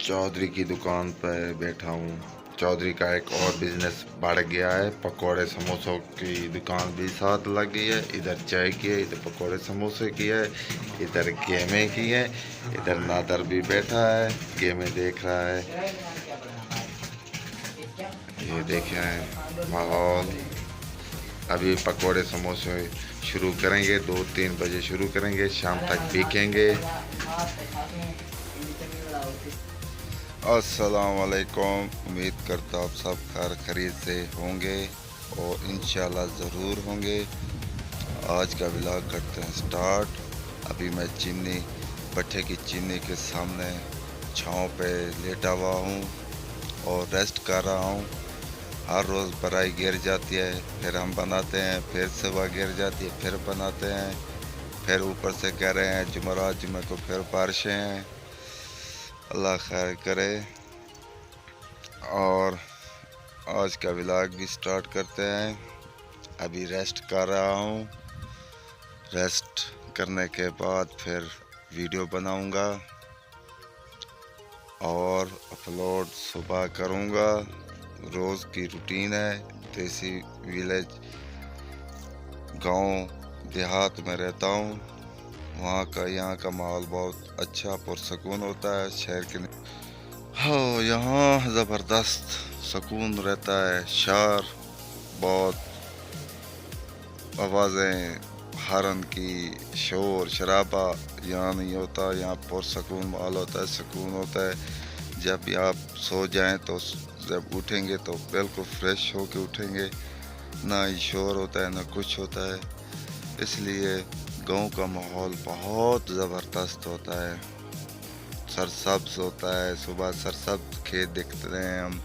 चौधरी की दुकान पर बैठा हूँ। चौधरी का एक और बिजनेस बढ़ गया है। पकोड़े समोसों की दुकान भी साथ लग गई है। इधर चाय की है, इधर पकोड़े समोसे की है, इधर गेमें की है। इधर नादर भी बैठा है, गेमें देख रहा है। ये देखें माहौल। अभी पकोड़े समोसे शुरू करेंगे, 2-3 बजे शुरू करेंगे, शाम तक बिकेंगे। अस्सलाम वालेकुम। उम्मीद करता आप सब खैर खरीद से होंगे और इंशाल्लाह ज़रूर होंगे। आज का व्लॉग करते हैं स्टार्ट। अभी मैं चीनी भट्ठे की चीनी के सामने छांव पे लेटा हुआ हूँ और रेस्ट कर रहा हूँ। हर रोज़ बराई गिर जाती है, फिर हम बनाते हैं, फिर सुबह गिर जाती है, फिर बनाते हैं, फिर ऊपर से कह रहे हैं जुमेरात जुमे को फिर बारिशें हैं। अल्लाह खैर करे। और आज का व्लॉग भी स्टार्ट करते हैं। अभी रेस्ट कर रहा हूँ। रेस्ट करने के बाद फिर वीडियो बनाऊंगा और अपलोड सुबह करूंगा। रोज़ की रूटीन है। देसी विलेज गांव देहात में रहता हूँ। वहाँ का यहाँ का माहौल बहुत अच्छा पुरसकून होता है। शहर के हाँ, यहाँ ज़बरदस्त सुकून रहता है। शहर बहुत आवाज़ें, हॉर्न की शोर शराबा यहाँ नहीं होता। यहाँ पुरसकून माहौल होता है, सुकून होता है। जब भी आप सो जाएं तो जब उठेंगे तो बिल्कुल फ्रेश होके उठेंगे। ना ही शोर होता है ना कुछ होता है। इसलिए गांव का माहौल बहुत ज़बरदस्त होता है। सरसब्ज होता है। सुबह सरसब्ज खेत देखते हैं, हम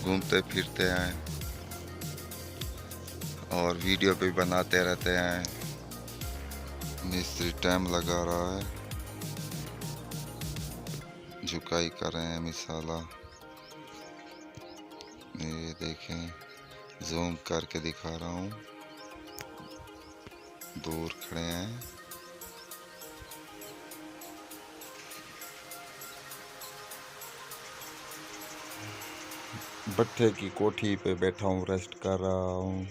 घूमते फिरते हैं और वीडियो भी बनाते रहते हैं। मिस्त्री टाइम लगा रहा है, झुकाई कर रहे हैं मिसाला। ये देखें, जूम करके दिखा रहा हूँ। दूर खड़े हैं। भट्ठे की कोठी पे बैठा हूँ, रेस्ट कर रहा हूँ।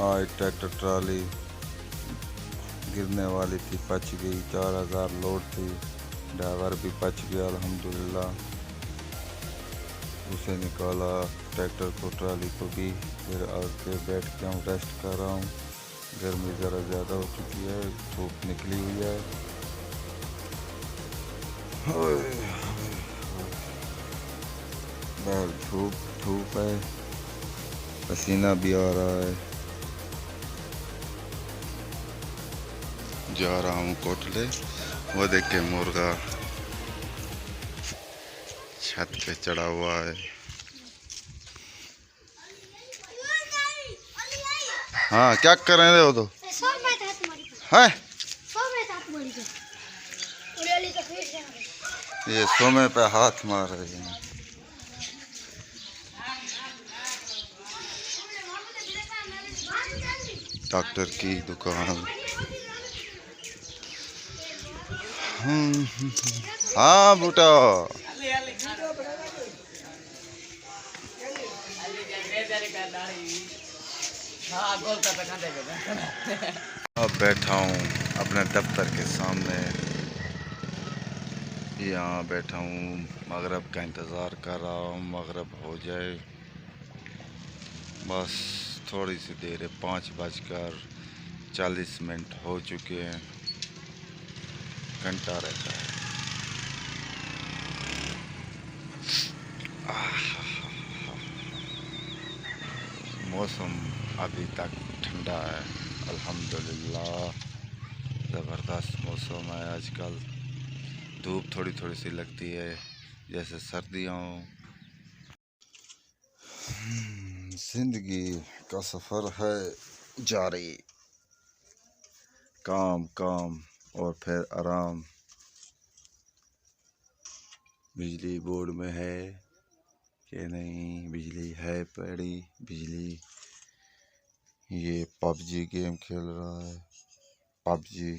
आज ट्रैक्टर ट्राली गिरने वाली थी, बच गई। 4000 लोड थी। ड्राइवर भी बच गया अल्हम्दुलिल्लाह। उसे निकाला, ट्रैक्टर को, ट्राली को भी। फिर आके बैठ के हम रेस्ट कर रहा हूँ। गर्मी ज़रा ज़्यादा हो चुकी है, धूप निकली हुई है। बाहर धूप धूप है, पसीना भी आ रहा है। जा रहा हूँ कोटले। वो देख के मुर्गा छत पे चढ़ा हुआ है। हाँ, क्या कर रहे हो तो है? ये सोमे पे हाथ मार रहे हैं। डॉक्टर की दुकान। हाँ बूटा, अब बैठा हूँ अपने दफ्तर के सामने। यहाँ बैठा हूँ, मगरब का इंतज़ार कर रहा हूँ। मगरब हो जाए, बस थोड़ी सी देर है। 5:40 हो चुके हैं। घंटा रहता है। मौसम अभी तक ठंडा है अल्हम्दुलिल्लाह। ज़बरदस्त मौसम है आजकल। धूप थोड़ी थोड़ी सी लगती है जैसे सर्दियाँ हों। जिंदगी का सफ़र है जारी। काम काम और फिर आराम। बिजली बोर्ड में है कि नहीं? बिजली है पड़ी। बिजली, ये पबजी गेम खेल रहा है। पबजी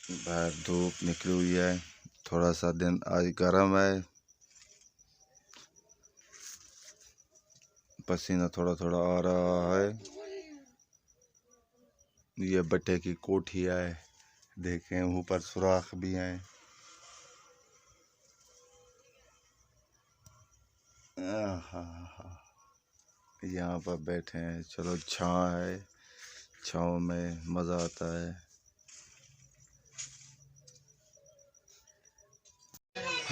बाहर धूप निकली हुई है, थोड़ा सा दिन आज गर्म है, पसीना थोड़ा थोड़ा आ रहा है। ये बट्टे की कोठिया है, देखें ऊपर सुराख भी हैं। यहाँ पर बैठे हैं, चलो छाँव है, छाँव में मज़ा आता है।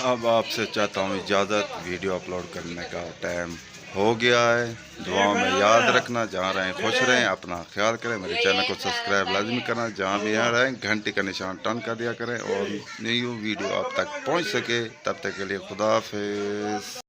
अब आपसे चाहता हूँ इजाज़त, वीडियो अपलोड करने का टाइम हो गया है। दुआओं में याद रखना, जहाँ रहें खुश रहें, अपना ख्याल करें, मेरे चैनल को सब्सक्राइब लाजमी करना, जहाँ भी यहाँ रहें घंटी का निशान टर्न कर दिया करें और न्यू वीडियो आप तक पहुँच सके। तब तक के लिए खुदा हाफिज़।